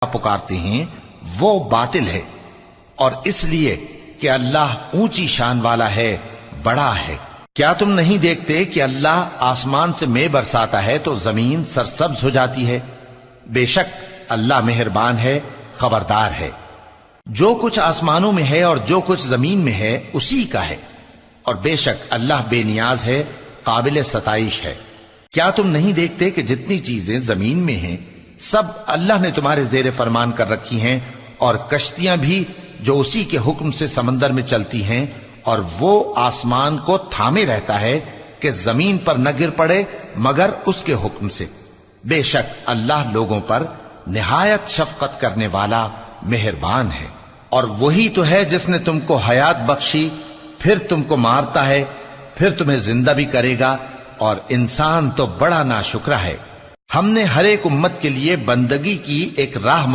پکارتے ہیں وہ باطل ہے، اور اس لیے کہ اللہ اونچی شان والا ہے، بڑا ہے۔ کیا تم نہیں دیکھتے کہ اللہ آسمان سے مے برساتا ہے تو زمین سرسبز ہو جاتی ہے؟ بے شک اللہ مہربان ہے، خبردار ہے۔ جو کچھ آسمانوں میں ہے اور جو کچھ زمین میں ہے اسی کا ہے، اور بے شک اللہ بے نیاز ہے، قابل ستائش ہے۔ کیا تم نہیں دیکھتے کہ جتنی چیزیں زمین میں ہیں سب اللہ نے تمہارے زیر فرمان کر رکھی ہیں، اور کشتیاں بھی جو اسی کے حکم سے سمندر میں چلتی ہیں، اور وہ آسمان کو تھامے رہتا ہے کہ زمین پر نہ گر پڑے مگر اس کے حکم سے۔ بے شک اللہ لوگوں پر نہایت شفقت کرنے والا مہربان ہے۔ اور وہی تو ہے جس نے تم کو حیات بخشی، پھر تم کو مارتا ہے، پھر تمہیں زندہ بھی کرے گا، اور انسان تو بڑا ناشکرا ہے۔ ہم نے ہر ایک امت کے لیے بندگی کی ایک راہ